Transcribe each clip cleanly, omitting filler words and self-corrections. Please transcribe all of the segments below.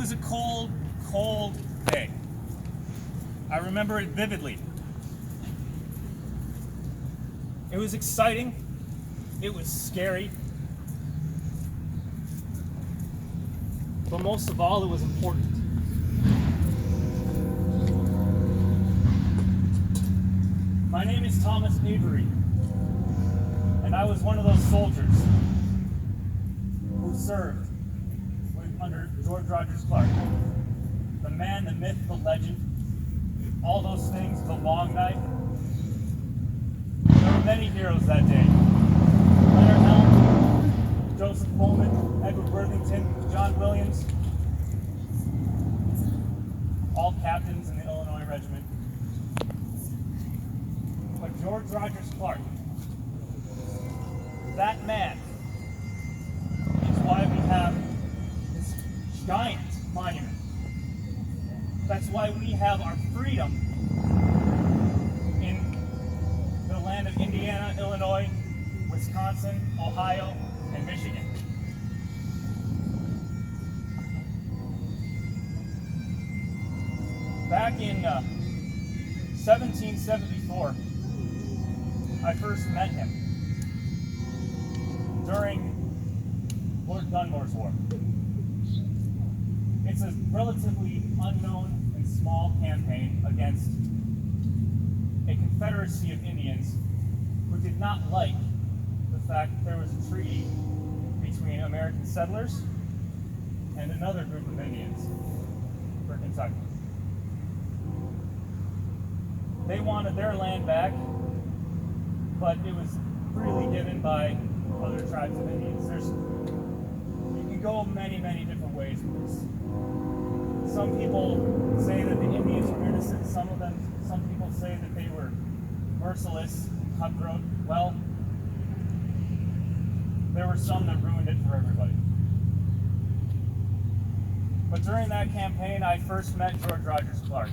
was a cold, cold day. I remember it vividly. It was exciting. It was scary. But most of all, it was important. My name is Thomas Avery, and I was one of those soldiers who served under George Rogers Clark. The man, the myth, the legend, all those things, the long night. There were many heroes that day. Leonard Helm, Joseph Bowman, Edward Worthington, John Williams, all captains in the Illinois Regiment. But George Rogers Clark, that man, is why we have this giant monument. That's why we have our freedom in the land of Indiana, Illinois, Wisconsin, Ohio, and Michigan. Back in 1774, I first met him during Lord Dunmore's War. It's a relatively unknown and small campaign against a confederacy of Indians who did not like the fact that there was a treaty between American settlers and another group of Indians for Kentucky. They wanted their land back, but it was freely given by other tribes of Indians. You can go many, many different ways with this. Some people say that the Indians were innocent. Some people say that they were merciless, cutthroat. Well, there were some that ruined it for everybody. But during that campaign, I first met George Rogers Clark.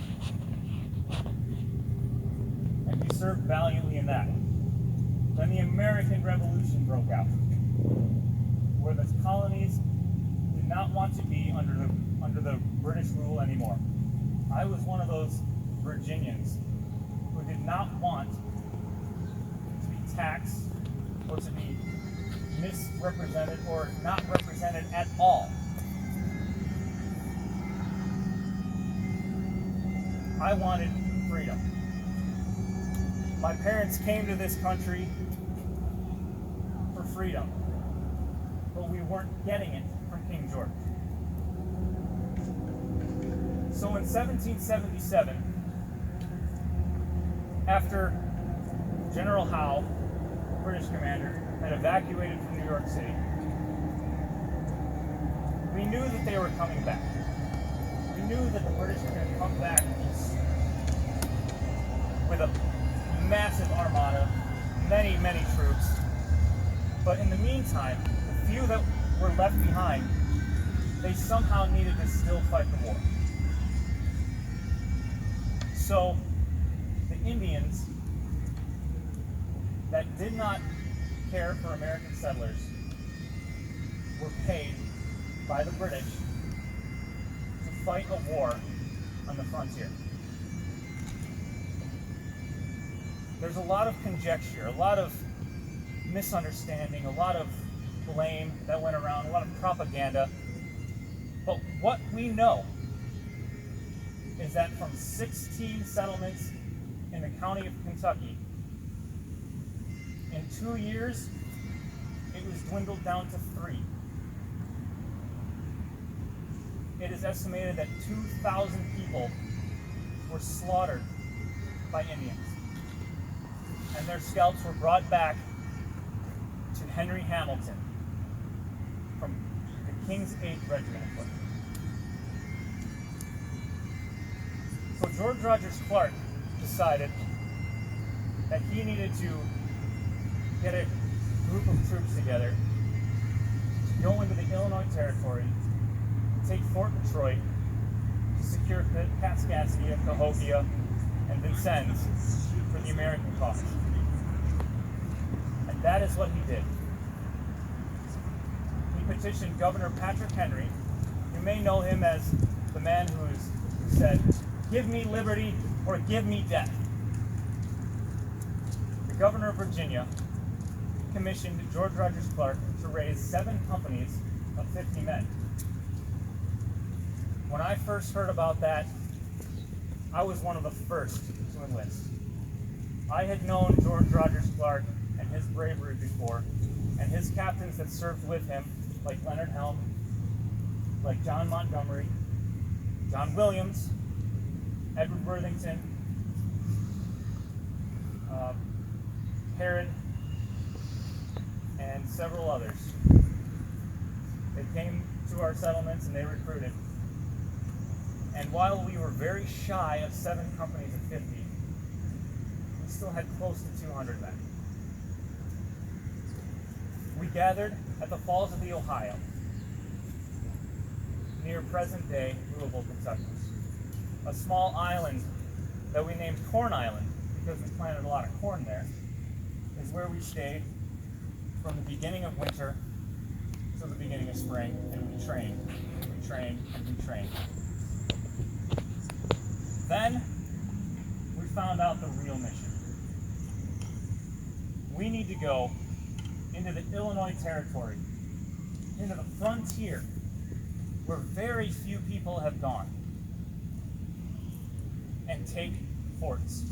And he served valiantly in that. Then the American Revolution broke out, where the colonies did not want to be under the British rule anymore. I was one of those Virginians who did not want to be taxed or to be misrepresented or not represented at all. I wanted freedom. My parents came to this country for freedom, but we weren't getting it from King George. So in 1777, after General Howe, British commander, had evacuated from New York City, we knew that they were coming back. We knew that the British were going to come back with a massive armada, many, many troops. But in the meantime, the few that were left behind, they somehow needed to still fight the war. So the Indians that did not care for American settlers were paid by the British to fight a war on the frontier. There's a lot of conjecture, a lot of misunderstanding, a lot of blame that went around, a lot of propaganda. But what we know is that from 16 settlements in the county of Kentucky, in 2 years, it was dwindled down to 3. It is estimated that 2,000 people were slaughtered by Indians, and their scalps were brought back to Henry Hamilton from the King's 8th Regiment of Foot. So George Rogers Clark decided that he needed to get a group of troops together to go into the Illinois Territory, to take Fort Detroit, to secure Kaskaskia, Cahokia, and Vincennes for the American cause. And that is what he did. He petitioned Governor Patrick Henry, You may know him as the man who said, "Give me liberty or give me death." The governor of Virginia commissioned George Rogers Clark to raise 7 companies of 50 men. When I first heard about that, I was one of the first to enlist. I had known George Rogers Clark and his bravery before, and his captains that served with him, like Leonard Helm, like John Montgomery, John Williams, Edward Worthington, Herod, and several others. They came to our settlements and they recruited. And while we were very shy of 7 companies of 50, we still had close to 200 men. We gathered at the Falls of the Ohio, near present-day Louisville, Kentucky. A small island that we named Corn Island because we planted a lot of corn there, is where we stayed from the beginning of winter to the beginning of spring, and we trained, and we trained, and we trained. Then we found out the real mission. We need to go into the Illinois territory, into the frontier, where very few people have gone, and take forts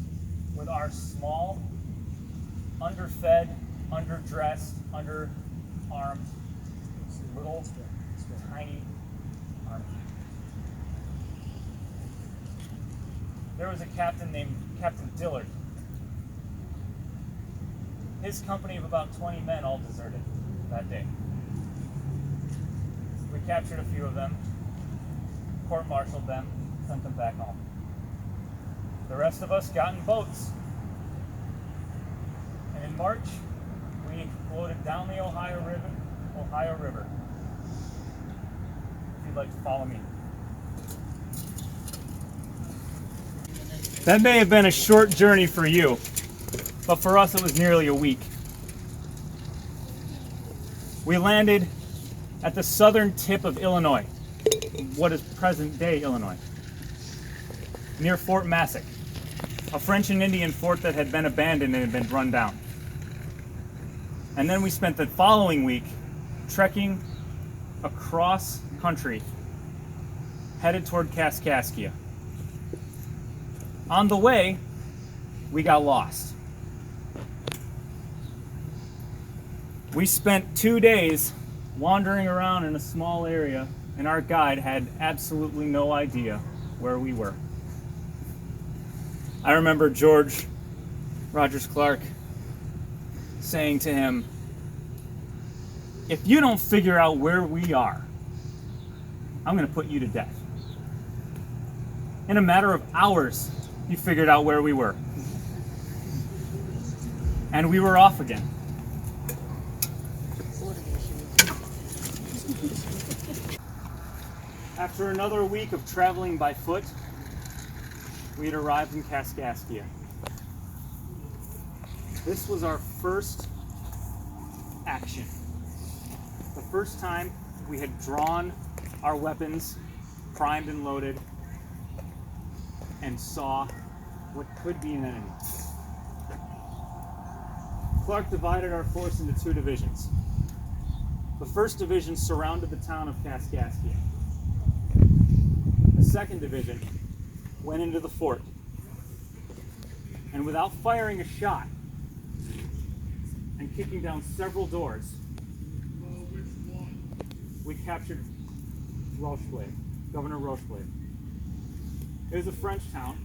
with our small, underfed, underdressed, underarmed, little, tiny army. There was a captain named Captain Dillard. His company of about 20 men all deserted that day. We captured a few of them, court-martialed them, sent them back home. The rest of us got in boats. And in March, we floated down the Ohio River. If you'd like to follow me. That may have been a short journey for you, but for us it was nearly a week. We landed at the southern tip of Illinois, what is present-day Illinois, near Fort Massac, a French and Indian fort that had been abandoned and had been run down. And then we spent the following week trekking across country, headed toward Kaskaskia. On the way, we got lost. We spent 2 days wandering around in a small area, and our guide had absolutely no idea where we were. I remember George Rogers Clark saying to him, "If you don't figure out where we are, I'm going to put you to death." In a matter of hours, he figured out where we were. And we were off again. After another week of traveling by foot, we had arrived in Kaskaskia. This was our first action. The first time we had drawn our weapons, primed and loaded, and saw what could be an enemy. Clark divided our force into 2 divisions. The first division surrounded the town of Kaskaskia. The second division went into the fort, and without firing a shot and kicking down several doors, we captured Rocheblave, Governor Rocheblave. It was a French town,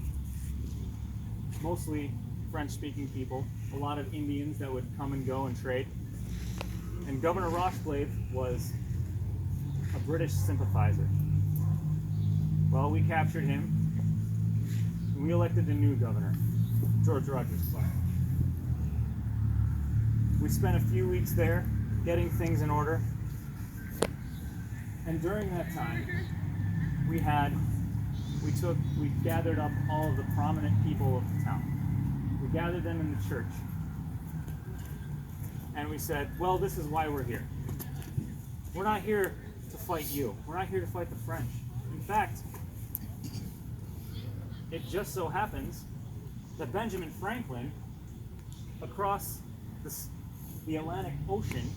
mostly French-speaking people, a lot of Indians that would come and go and trade. And Governor Rocheblave was a British sympathizer. Well, we captured him, and we elected a new governor, George Rogers Clark. We spent a few weeks there getting things in order, and during that time, we gathered up all of the prominent people of the town. We gathered them in the church, and we said, well, this is why we're here. We're not here to fight you. We're not here to fight the French. In fact, it just so happens that Benjamin Franklin, across the Atlantic Ocean,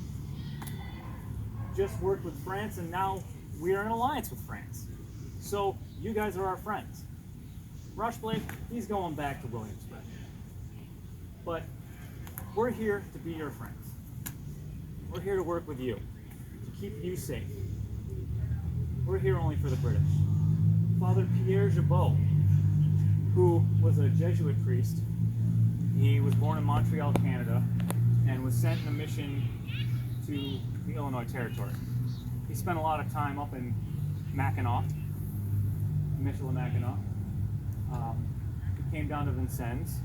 just worked with France, and now we're in alliance with France. So you guys are our friends. Rushblade, he's going back to Williamsburg. But we're here to be your friends. We're here to work with you, to keep you safe. We're here only for the British. Father Pierre Gibault, who was a Jesuit priest, he was born in Montreal, Canada, and was sent in a mission to the Illinois Territory. He spent a lot of time up in Mackinac, Michilimackinac. He came down to Vincennes,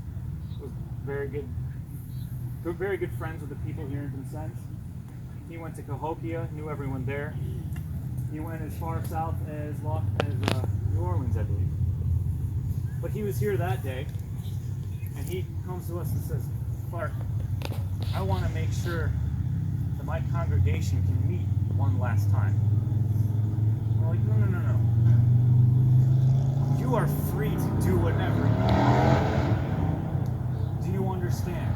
was very good friends with the people here in Vincennes. He went to Cahokia, knew everyone there. He went as far south as New Orleans, I believe. But he was here that day, and he comes to us and says, Clark, I want to make sure that my congregation can meet one last time. We're like, no. You are free to do whatever you want. Do you understand?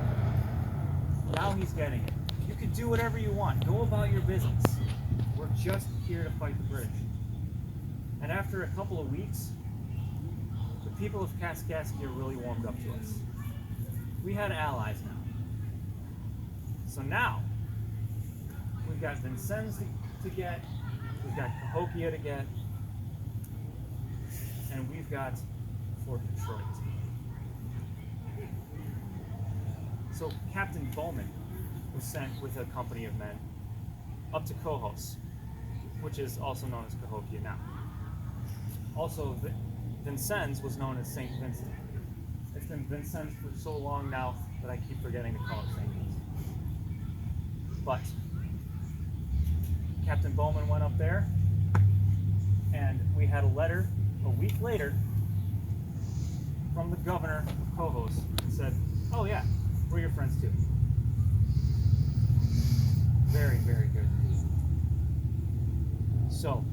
Now he's getting it. You can do whatever you want. Go about your business. We're just here to fight the British. And after a couple of weeks, the people of Kaskaskia really warmed up to us. We had allies now. So now, we've got Vincennes to get, we've got Cahokia to get, and we've got Fort Detroit. So Captain Bowman was sent with a company of men up to Cohos, which is also known as Cahokia now. Also, Vincennes was known as St. Vincent. It's been Vincennes for so long now that I keep forgetting to call it St. Vincent. But Captain Bowman went up there, and we had a letter a week later from the governor of Cohos and said, oh yeah, we're your friends too. Very, very good. So,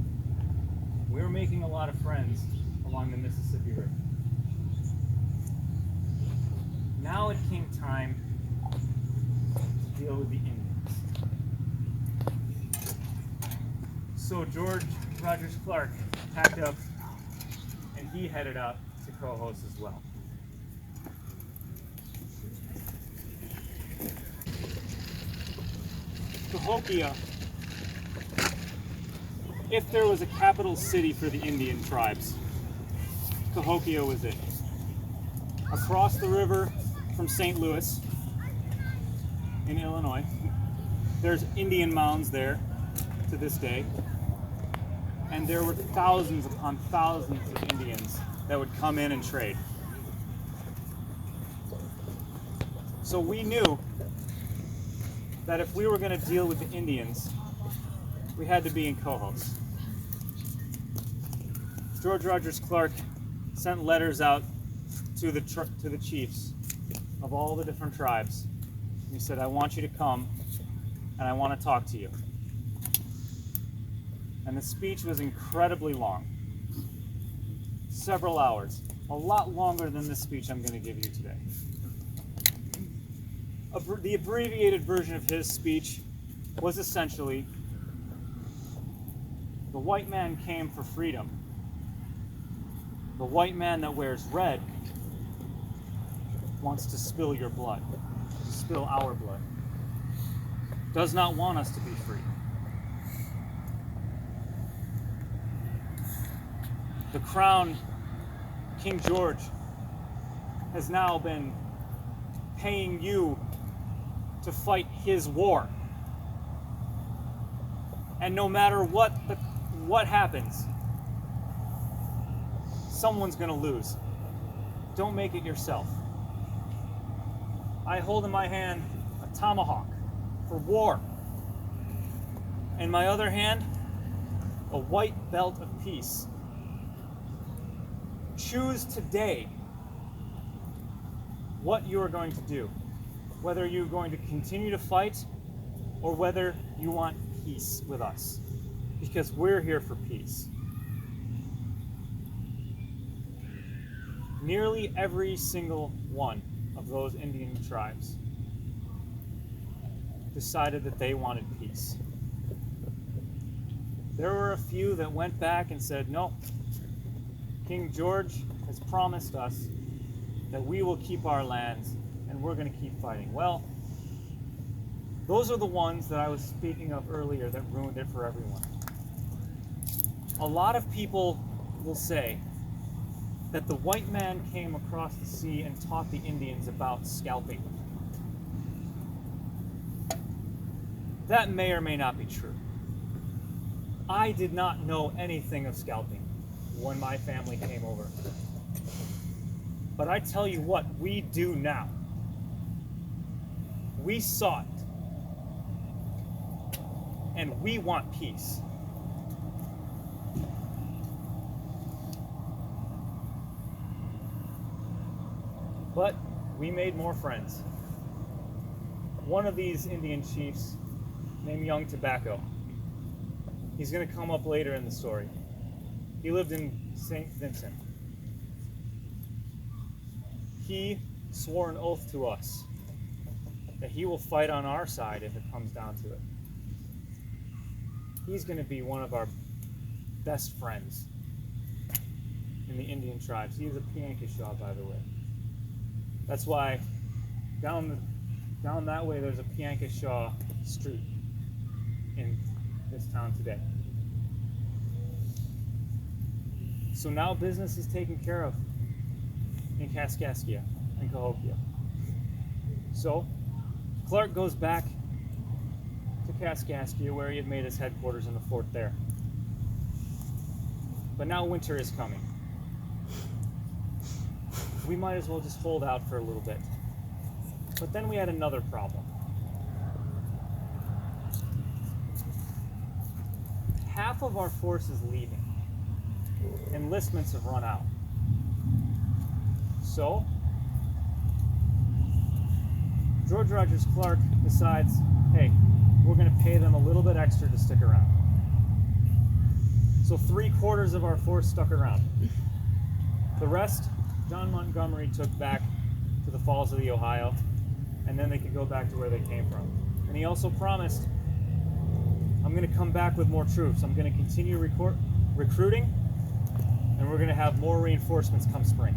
we were making a lot of friends along the Mississippi River. Now it came time to deal with the Indians. So George Rogers Clark packed up, and he headed out to Cohos as well. Cahokia, if there was a capital city for the Indian tribes, Cahokia was it. Across the river from St. Louis in Illinois, there's Indian mounds there to this day, and there were thousands upon thousands of Indians that would come in and trade. So we knew that if we were going to deal with the Indians, we had to be in Cohos. George Rogers Clark sent letters out to the chiefs of all the different tribes. He said, I want you to come, and I want to talk to you. And the speech was incredibly long. Several hours. A lot longer than this speech I'm going to give you today. The abbreviated version of his speech was essentially, the white man came for freedom. The white man that wears red wants to spill your blood, to spill our blood. Does not want us to be free. The crown, King George, has now been paying you to fight his war. And no matter what happens, someone's going to lose. Don't make it yourself. I hold in my hand a tomahawk for war. In my other hand, a white belt of peace. Choose today what you are going to do. Whether you're going to continue to fight or whether you want peace with us. because we're here for peace. Nearly every single one of those Indian tribes decided that they wanted peace. There were a few that went back and said, no, King George has promised us that we will keep our lands and we're going to keep fighting. Well, those are the ones that I was speaking of earlier that ruined it for everyone. A lot of people will say that the white man came across the sea and taught the Indians about scalping. That may or may not be true. I did not know anything of scalping when my family came over. But I tell you what, we do now. We saw it. And we want peace. But we made more friends. One of these Indian chiefs, named Young Tobacco, he's going to come up later in the story. He lived in St. Vincent. He swore an oath to us that he will fight on our side if it comes down to it. He's going to be one of our best friends in the Indian tribes. He is a Piankashaw, by the way. That's why down that way there's a Piankashaw street in this town today. So now business is taken care of in Kaskaskia and Cahokia. So Clark goes back to Kaskaskia where he had made his headquarters in the fort there. But now winter is coming. We might as well just hold out for a little bit. But then we had another problem. Half of our force is leaving. Enlistments have run out. So, George Rogers Clark decides, hey, we're going to pay them a little bit extra to stick around. So 3/4 of our force stuck around. The rest, John Montgomery took back to the Falls of the Ohio, and then they could go back to where they came from. And he also promised, I'm going to come back with more troops. I'm going to continue recruiting, and we're going to have more reinforcements come spring.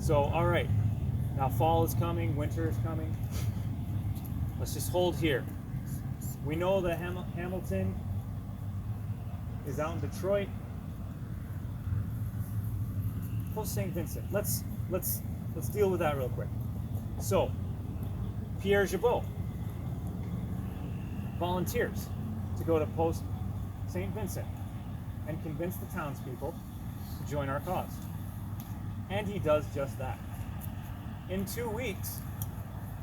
So, all right, now fall is coming, winter is coming. Let's just hold here. We know that Hamilton is out in Detroit. Post St. Vincent. Let's deal with that real quick. So, Pierre Gibault volunteers to go to Post St. Vincent and convince the townspeople to join our cause. And he does just that. In 2 weeks,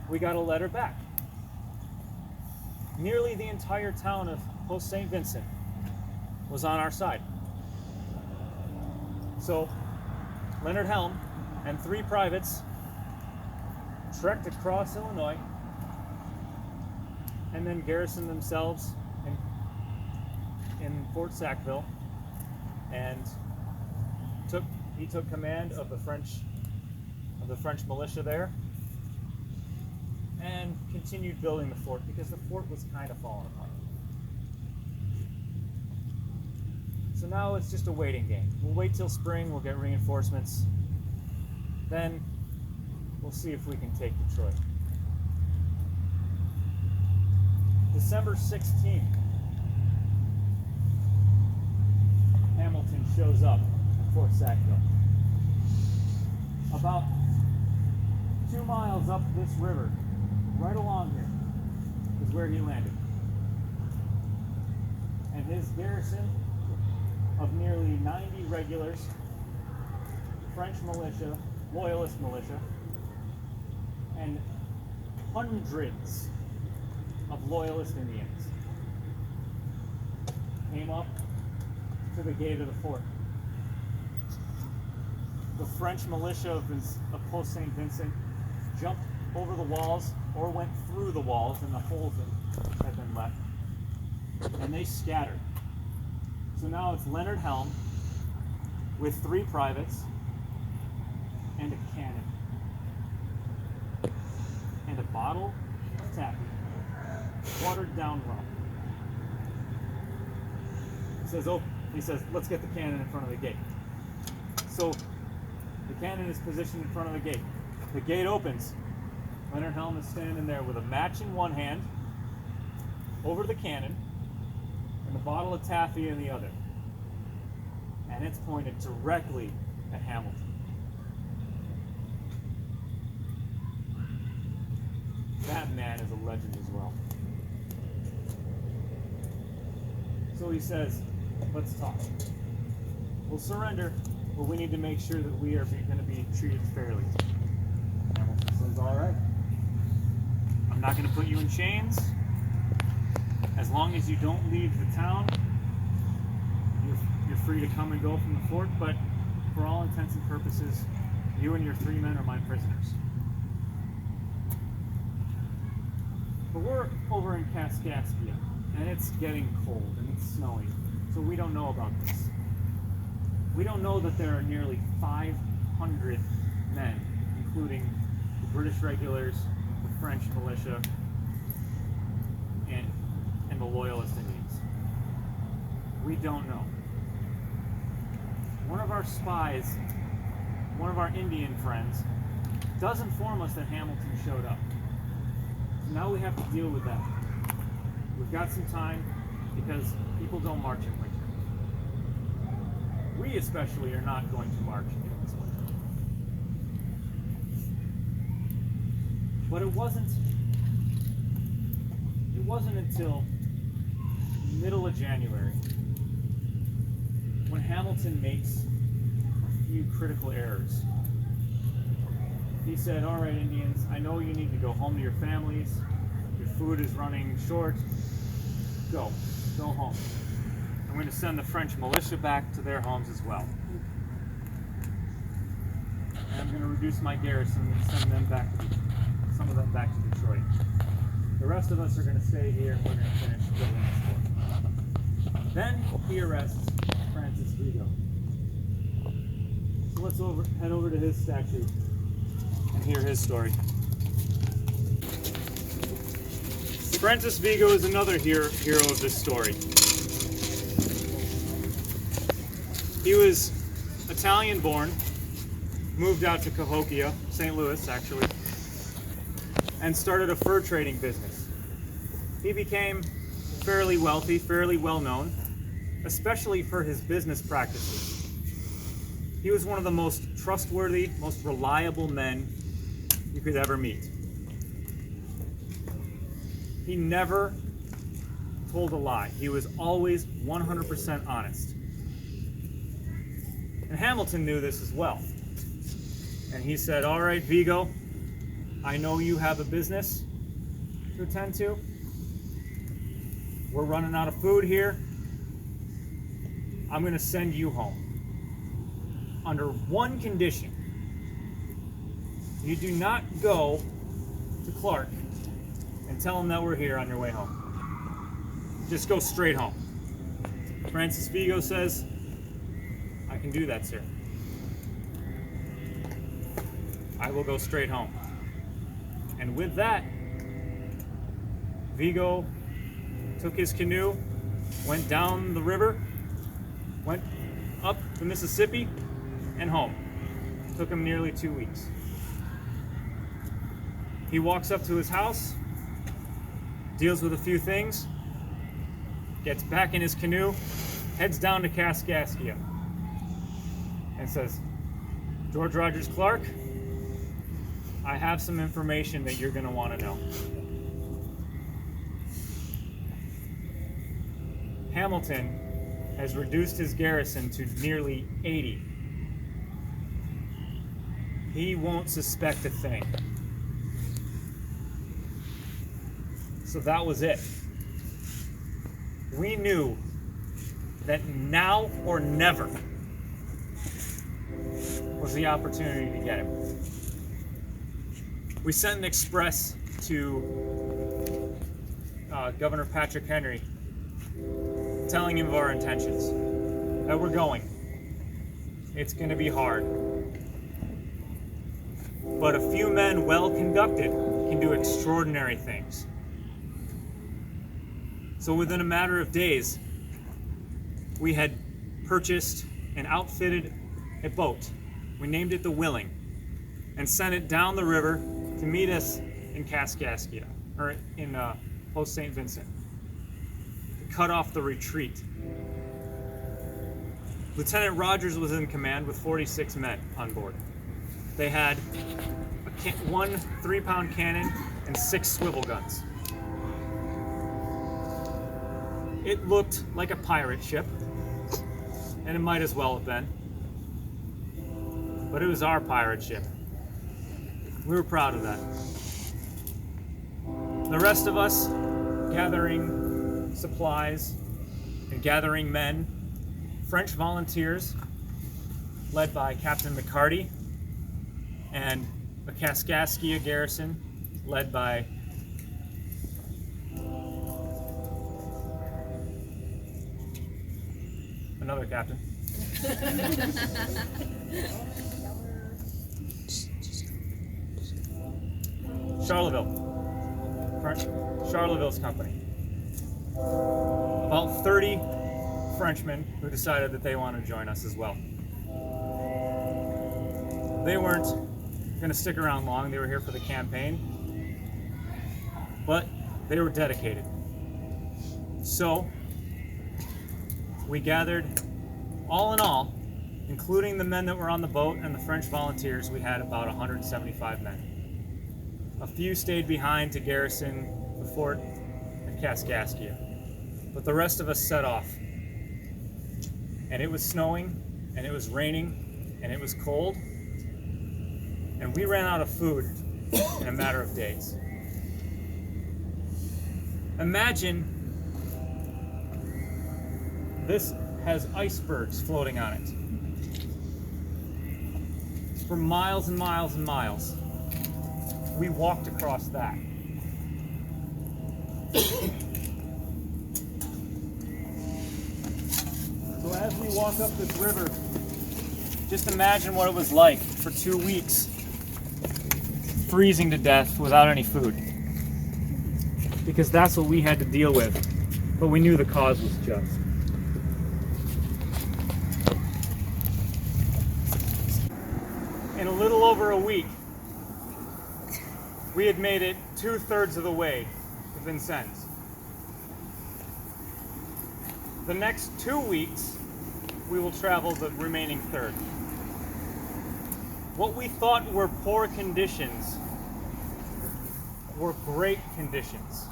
we got a letter back. Nearly the entire town of Post St. Vincent was on our side. So, Leonard Helm and 3 privates trekked across Illinois and then garrisoned themselves in Fort Sackville, and he took command of the French militia there and continued building the fort because the fort was kind of falling apart. So now it's just a waiting game. We'll wait till spring, we'll get reinforcements. Then we'll see if we can take Detroit. December 16th, Hamilton shows up at Fort Sackville. About 2 miles up this river, right along here, is where he landed. And his garrison of nearly 90 regulars, French militia, Loyalist militia, and hundreds of Loyalist Indians came up to the gate of the fort. The French militia of Post St. Vincent jumped over the walls or went through the walls in the holes that had been left and they scattered. So now it's Leonard Helm with 3 privates and a cannon and a bottle of taffy, watered down rum. He says, let's get the cannon in front of the gate. So the cannon is positioned in front of the gate. The gate opens. Leonard Helm is standing there with a match in one hand over the cannon and a bottle of taffy in the other. And it's pointed directly at Hamilton. That man is a legend as well. So he says, let's talk. We'll surrender, but we need to make sure that we are going to be treated fairly. Hamilton says, all right. I'm not going to put you in chains. As long as you don't leave the town, you're free to come and go from the fort, but for all intents and purposes, you and your 3 men are my prisoners. But we're over in Kaskaskia, and it's getting cold and it's snowing, so we don't know about this. We don't know that there are nearly 500 men, including the British regulars, the French militia, and the Loyalist Indians. We don't know. One of our spies, one of our Indian friends, does inform us that Hamilton showed up. So now we have to deal with that. We've got some time because people don't march in winter. We especially are not going to march in this winter. But it wasn't until middle of January when Hamilton makes a few critical errors. He said, all right, Indians, I know you need to go home to your families. Your food is running short. Go home. I'm going to send the French militia back to their homes as well. And I'm going to reduce my garrison and send them back some of them back to Detroit. The rest of us are going to stay here and we're going to finish building this fort. Then he arrests Francis Vigo. So let's head over to his statue and hear his story. Francis Vigo is another hero of this story. He was Italian born, moved out to Cahokia, St. Louis actually, and started a fur trading business. He became fairly wealthy, fairly well known, especially for his business practices. He was one of the most trustworthy, most reliable men you could ever meet. He never told a lie. He was always 100% honest. And Hamilton knew this as well. And he said, all right, Vigo, I know you have a business to attend to. We're running out of food here. I'm going to send you home. Under one condition. You do not go to Clark and tell him that we're here on your way home. Just go straight home. Francis Vigo says, I can do that, sir. I will go straight home. And with that, Vigo took his canoe, went down the river, went up the Mississippi, and home. Took him nearly 2 weeks. He walks up to his house, deals with a few things, gets back in his canoe, heads down to Kaskaskia, and says, George Rogers Clark, I have some information that you're going to want to know. Hamilton has reduced his garrison to nearly 80. He won't suspect a thing. So that was it. We knew that now or never was the opportunity to get him. We sent an express to Governor Patrick Henry telling him of our intentions, that we're going. It's going to be hard. But a few men well conducted can do extraordinary things. So within a matter of days, we had purchased and outfitted a boat. We named it the Willing and sent it down the river to meet us in Kaskaskia, or in Post St. Vincent, to cut off the retreat. Lieutenant Rogers was in command with 46 men on board. They had one 3-pound cannon and 6 swivel guns. It looked like a pirate ship, and it might as well have been. But it was our pirate ship. We were proud of that. The rest of us, gathering supplies and gathering men, French volunteers, led by Captain McCarty, and a Kaskaskia garrison, led by another captain. Charleville's company. About 30 Frenchmen who decided that they wanted to join us as well. They weren't going to stick around long. They were here for the campaign, but they were dedicated. So we gathered, all in all, including the men that were on the boat and the French volunteers, we had about 175 men. A few stayed behind to garrison the fort at Kaskaskia, but the rest of us set off. And it was snowing, and it was raining, and it was cold, and we ran out of food in a matter of days. Imagine this has icebergs floating on it for miles and miles and miles. We walked across that. So as we walk up this river, just imagine what it was like for 2 weeks, freezing to death without any food. Because that's what we had to deal with, but we knew the cause was just. In a little over a week, we had made it 2/3 of the way to Vincennes. The next 2 weeks, we will travel the remaining third. What we thought were poor conditions were great conditions.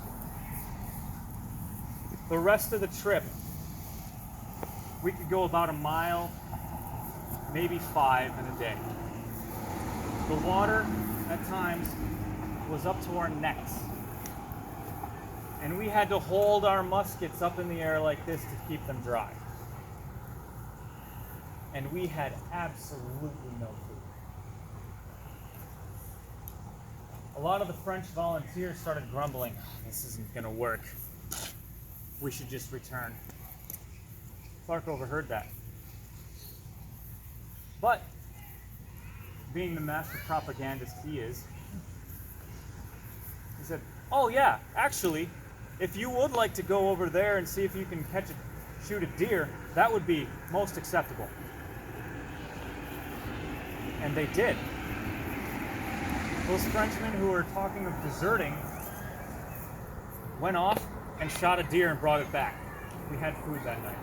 The rest of the trip, we could go about a mile, maybe 5 in a day. The water, at times, was up to our necks. And we had to hold our muskets up in the air like this to keep them dry. And we had absolutely no food. A lot of the French volunteers started grumbling, "This isn't going to work. We should just return." Clark overheard that. But, being the master propagandist he is, he said, "Oh yeah, actually, if you would like to go over there and see if you can shoot a deer, that would be most acceptable." And they did. Those Frenchmen who were talking of deserting went off and shot a deer and brought it back. We had food that night.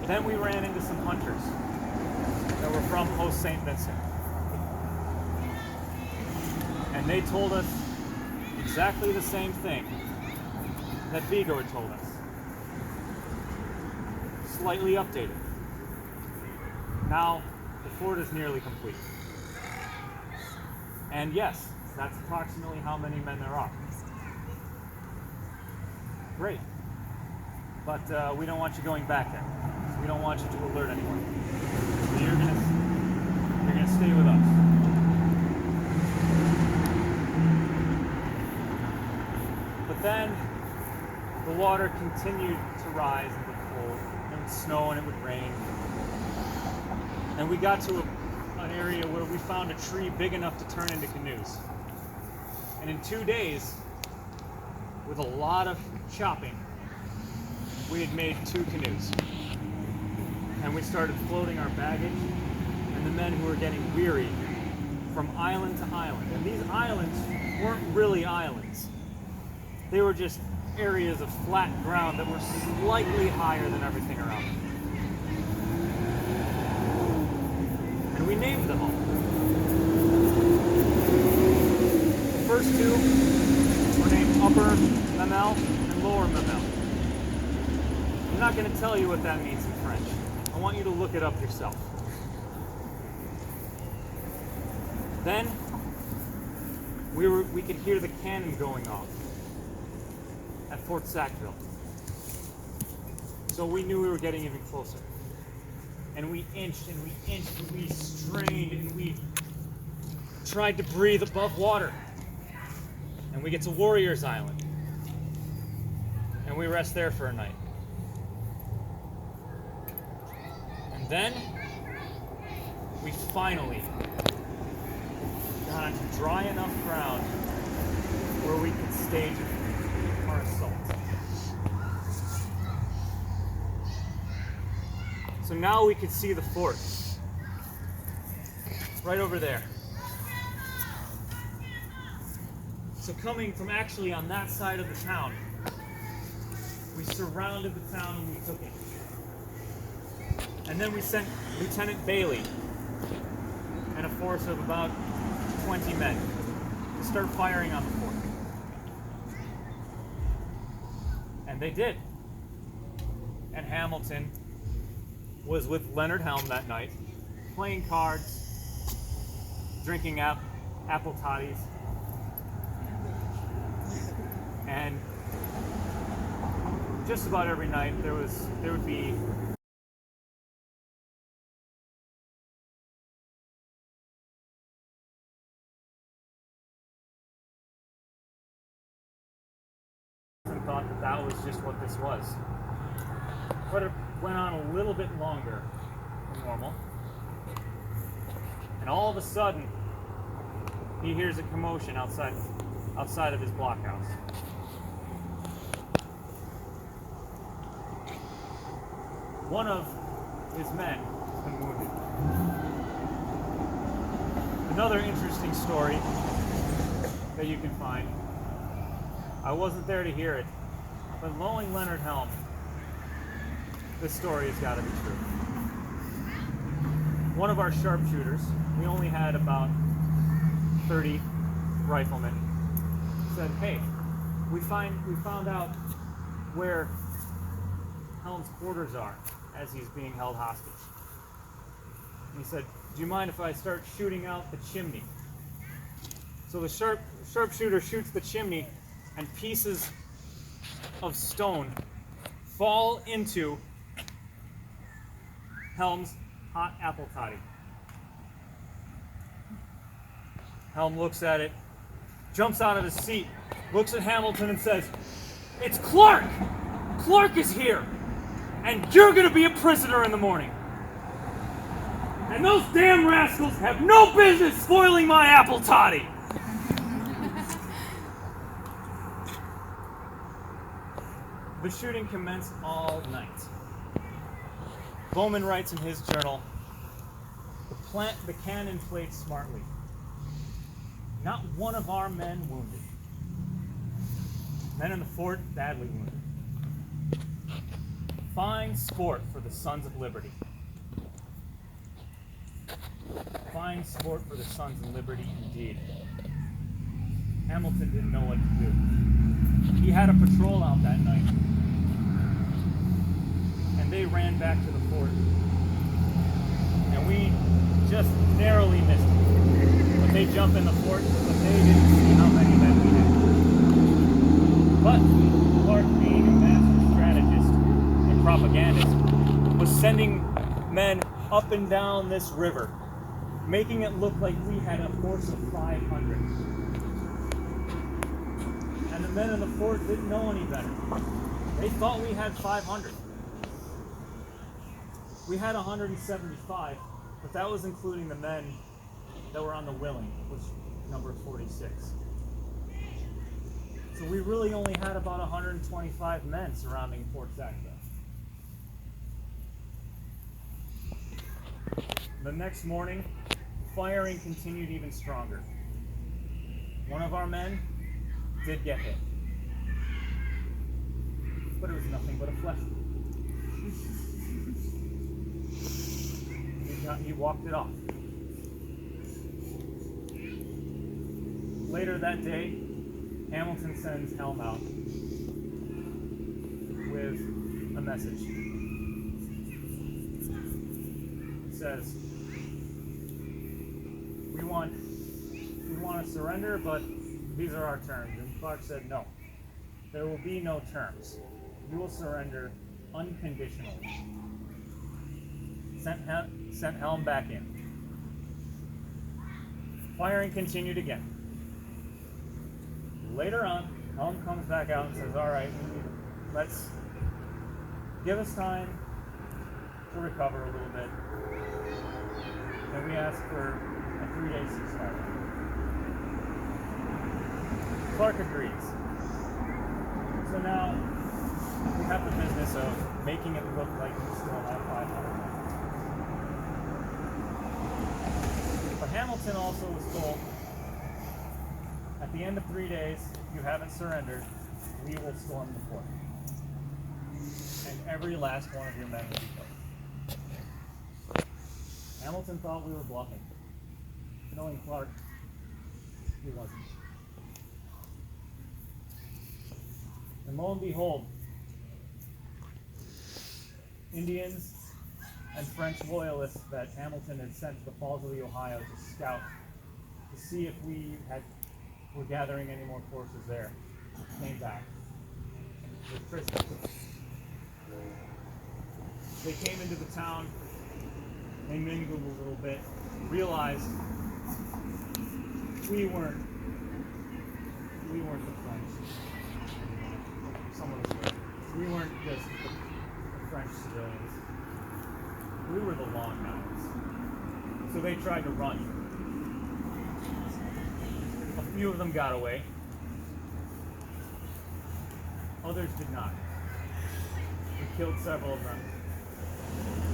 Then we ran into some hunters that were from Post St. Vincent. And they told us exactly the same thing that Vigo had told us. Slightly updated. Now, the fort is nearly complete. And yes, that's approximately how many men there are. Great. But we don't want you going back there. We don't want you to alert anyone. So you're gonna stay with us. then the water continued to rise and would cold. It would snow and it would rain. And we got to an area where we found a tree big enough to turn into canoes. And in 2 days, with a lot of chopping, we had made 2 canoes. And we started floating our baggage, and the men who were getting weary from island to island. And these islands weren't really islands. They were just areas of flat ground that were slightly higher than everything around them. And we named them all. The first 2 were named Upper Memel and Lower Memel. I'm not going to tell you what that means in French. I want you to look it up yourself. Then we could hear the cannon going off at Fort Sackville. So we knew we were getting even closer. And we inched and we inched and we strained and we tried to breathe above water. And we get to Warriors Island. And we rest there for a night. And then we finally got onto dry enough ground where we could stage our assault. So now we could see the fort. Right over there. So coming from actually on that side of the town, we surrounded the town and we took it. And then we sent Lieutenant Bailey and a force of about 20 men to start firing on the fort. And they did. And Hamilton was with Leonard Helm that night, playing cards, drinking apple toddies, and just about every night there would be thought that was just what this was. But it went on a little bit longer than normal. And all of a sudden, he hears a commotion outside of his blockhouse. One of his men has been wounded. Another interesting story that you can find. I wasn't there to hear it, but knowing Leonard Helm, this story has got to be true. One of our sharpshooters, we only had about 30 riflemen, said, "Hey, we found out where Helm's quarters are as he's being held hostage." And he said, "Do you mind if I start shooting out the chimney?" So the sharpshooter shoots the chimney, and pieces of stone fall into Helm's hot apple toddy. Helm looks at it, jumps out of his seat, looks at Hamilton and says, "It's Clark! Clark is here! And you're gonna be a prisoner in the morning! And those damn rascals have no business spoiling my apple toddy!" The shooting commenced all night. Bowman writes in his journal, the cannon played smartly. Not one of our men wounded. Men in the fort badly wounded. Fine sport for the Sons of Liberty. Fine sport for the Sons of Liberty indeed. Hamilton didn't know what to do. He had a patrol out that night, and they ran back to the fort, and we just narrowly missed it. But they jumped in the fort, but they didn't see how many men we had. But Clark, being a master strategist and propagandist, was sending men up and down this river, making it look like we had a force of 500. And the men in the fort didn't know any better. They thought we had 500. We had 175, but that was including the men that were on the Willing, which numbered 46. So we really only had about 125 men surrounding Fort Sackville. The next morning, firing continued even stronger. One of our men did get hit, but it was nothing but a flesh wound. He walked it off. Later that day, Hamilton sends Helm out with a message. He says, we want to surrender, but these are our terms. And Clark said, no, there will be no terms. You will surrender unconditionally. Sent Helm back in. Firing continued again. Later on, Helm comes back out and says, all right, let's give us time to recover a little bit. And we ask for a 3-day ceasefire. Clark agrees. So now we have the business of making it look like we still have 500 men. But Hamilton also was told, at the end of 3 days, if you haven't surrendered, we will storm the fort. And every last one of your men will be killed. Hamilton thought we were bluffing. Knowing Clark, he wasn't. And lo and behold, Indians and French loyalists that Hamilton had sent to the Falls of the Ohio to scout to see if we were gathering any more forces there, came back with prisoners. They came into the town, they mingled a little bit, realized we weren't the French. Some of us were. We weren't just the French civilians. We were the Long Knives. So they tried to run. A few of them got away. Others did not. We killed several of them.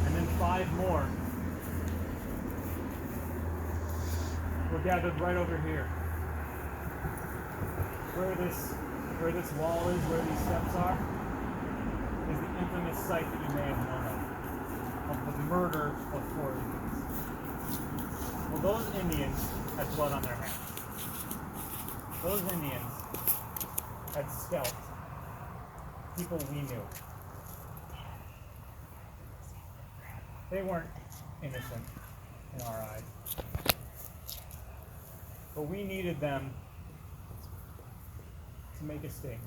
And then 5 more were gathered right over here. Where this wall is, where these steps are, is the infamous site that you may have known of the murder of 4 Indians. Well, those Indians had blood on their hands. Those Indians had scalped people we knew. They weren't innocent in our eyes. But we needed them to make a statement.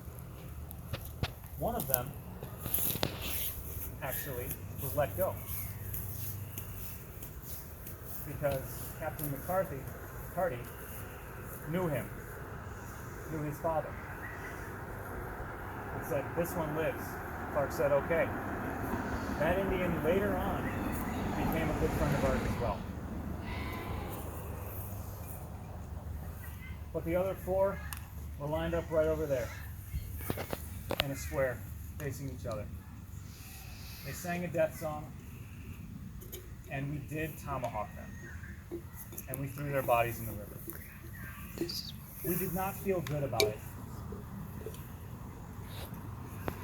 One of them, actually, was let go. Because Captain McCarty knew him, knew his father. And said, this one lives. Clark said, okay. That Indian later on became a good friend of ours as well. But the other 4 were lined up right over there in a square facing each other. They sang a death song, and we did tomahawk them. And we threw their bodies in the river. We did not feel good about it.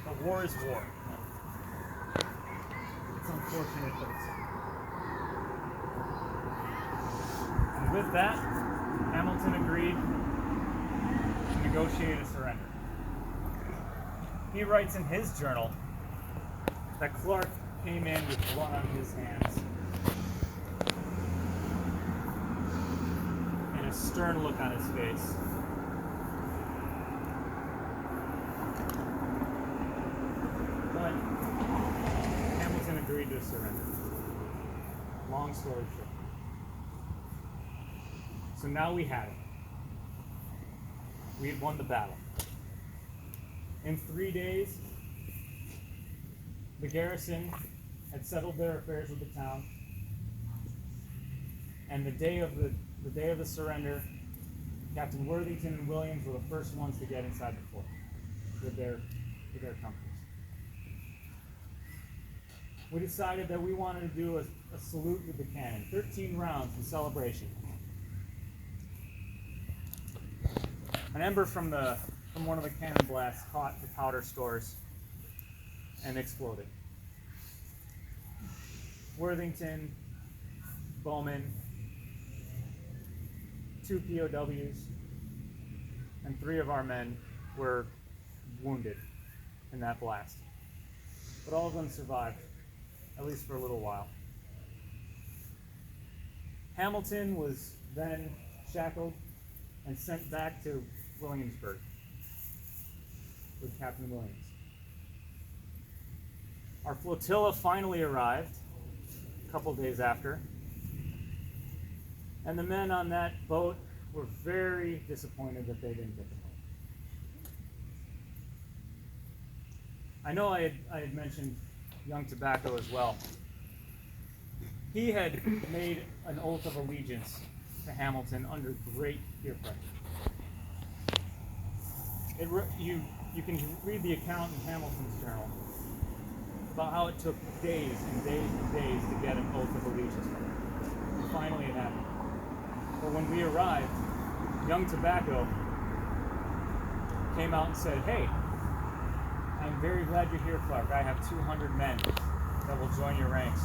But war is war. It's unfortunate, but it's... And with that, Hamilton agreed to negotiate a surrender. He writes in his journal that Clark came in with blood on his hands and a stern look on his face. But Hamilton agreed to surrender. Long story short. So now we had it. We had won the battle. In 3 days, the garrison had settled their affairs with the town, and the day of the surrender, Captain Worthington and Williams were the first ones to get inside the fort with their companies. We decided that we wanted to do a salute with the cannon, 13 rounds in celebration. An ember from one of the cannon blasts caught the powder stores and exploded. Worthington, Bowman, 2 POWs, and 3 of our men were wounded in that blast. But all of them survived, at least for a little while. Hamilton was then shackled and sent back to Williamsburg with Captain Williams. Our flotilla finally arrived a couple days after, and the men on that boat were very disappointed that they didn't get the boat. I know I had mentioned young Tobacco as well. He had made an oath of allegiance to Hamilton under great peer pressure. You can read the account in Hamilton's journal about how it took days and days and days to get an oath of allegiance from him. And finally it happened. But when we arrived, young Tobacco came out and said, "Hey, I'm very glad you're here, Clark. I have 200 men that will join your ranks."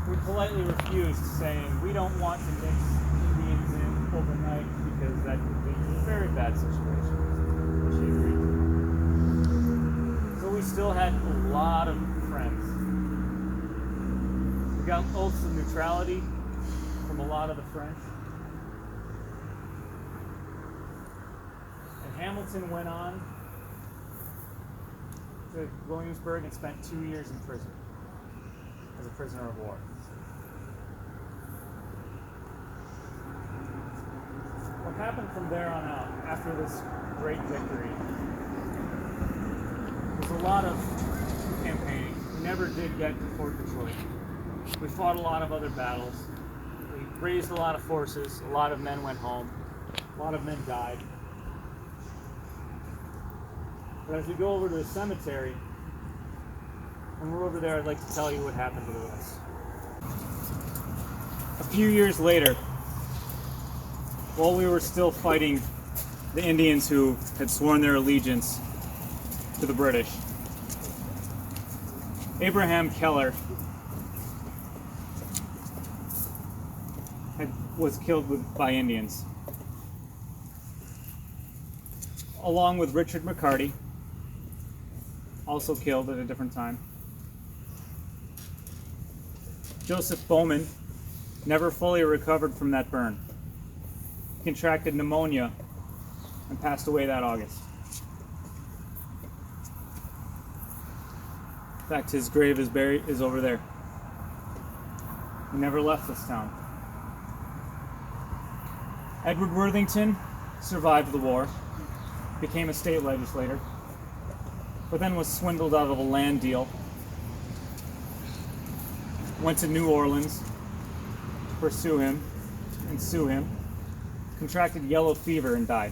We politely refused, saying, "We don't want to mix Indians in overnight because that would be a very bad situation." And she agreed. So we still had a lot of friends. We got oaths of neutrality from a lot of the French. And Hamilton went on to Williamsburg and spent 2 years in prison as a prisoner of war. What happened from there on out, after this great victory, was a lot of campaigning. We never did get to Fort Detroit. We fought a lot of other battles. We raised a lot of forces. A lot of men went home. A lot of men died. But as we go over to the cemetery, when we're over there, I'd like to tell you what happened to the rest. A few years later, while we were still fighting the Indians who had sworn their allegiance to the British, Abraham Keller was killed by Indians, along with Richard McCarty, also killed at a different time. Joseph Bowman never fully recovered from that burn. He contracted pneumonia and passed away that August. In fact, his grave is over there. He never left this town. Edward Worthington survived the war, became a state legislator, but then was swindled out of a land deal. Went to New Orleans to pursue him and sue him. Contracted yellow fever and died.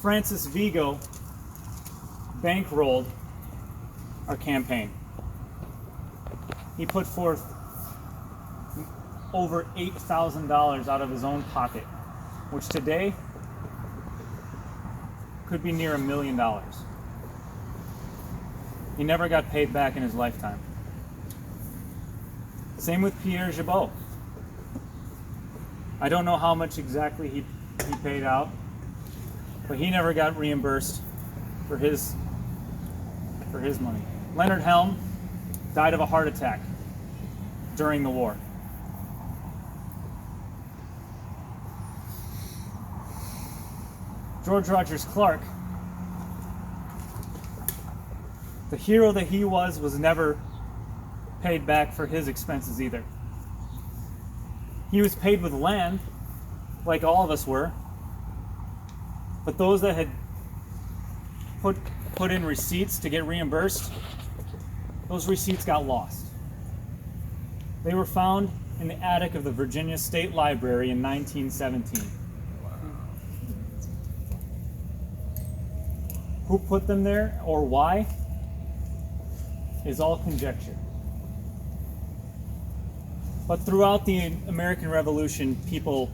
Francis Vigo bankrolled our campaign. He put forth over $8,000 out of his own pocket, which today could be near $1 million. He never got paid back in his lifetime. Same with Pierre Gibault. I don't know how much exactly he paid out, but he never got reimbursed for his money. Leonard Helm died of a heart attack during the war. George Rogers Clark, the hero that he was never paid back for his expenses either. He was paid with land, like all of us were, But those that had put in receipts to get reimbursed, those receipts got lost. They were found in the attic of the Virginia State Library in 1917. Who put them there or why is all conjecture. But throughout the American Revolution, people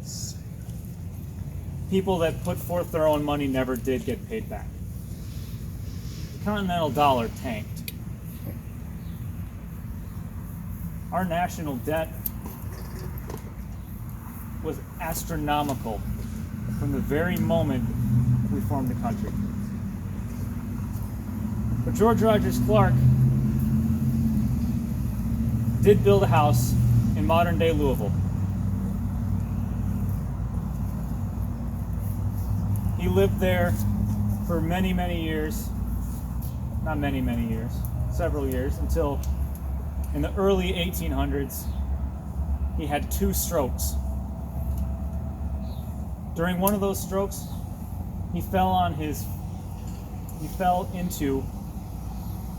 that put forth their own money never did get paid back. The Continental dollar tanked. Our national debt was astronomical from the very moment we formed the country. But George Rogers Clark did build a house in modern-day Louisville. He lived there for many, many years. Not many, many years. Several years, until in the early 1800s, he had 2 strokes. During one of those strokes, he fell into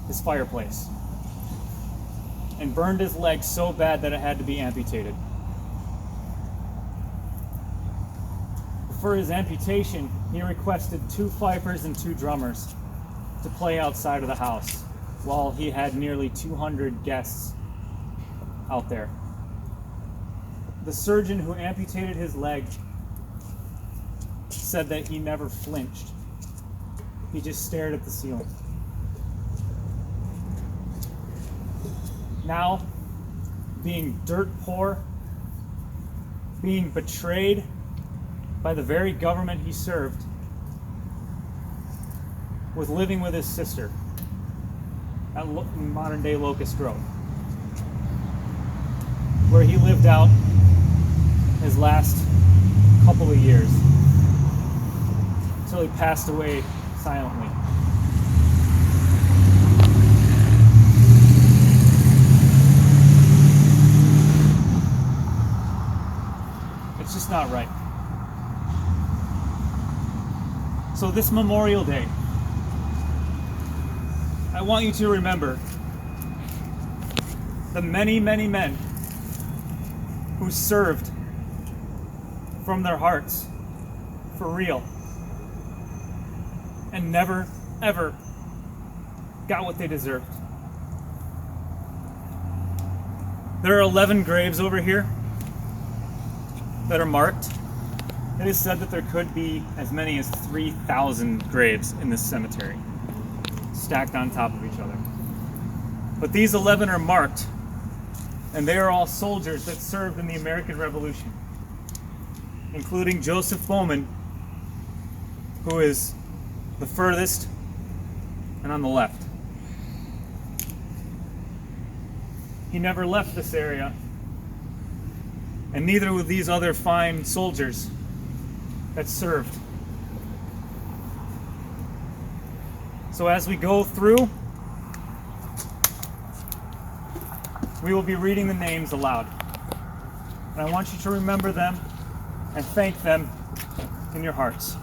his fireplace and burned his leg so bad that it had to be amputated. For his amputation, he requested 2 fifers and 2 drummers to play outside of the house while he had nearly 200 guests out there. The surgeon who amputated his leg said that he never flinched. He just stared at the ceiling. Now, being dirt poor, being betrayed by the very government he served, was living with his sister at modern-day Locust Grove, where he lived out his last couple of years until he passed away silently. It's just not right. So this Memorial Day, I want you to remember the many, many men who served from their hearts, for real, and never, ever got what they deserved. There are 11 graves over here that are marked. It is said that there could be as many as 3,000 graves in this cemetery, stacked on top of each other. But these 11 are marked, and they are all soldiers that served in the American Revolution, including Joseph Bowman, who is the furthest and on the left. He never left this area, and neither would these other fine soldiers that served. So as we go through, we will be reading the names aloud. And I want you to remember them and thank them in your hearts.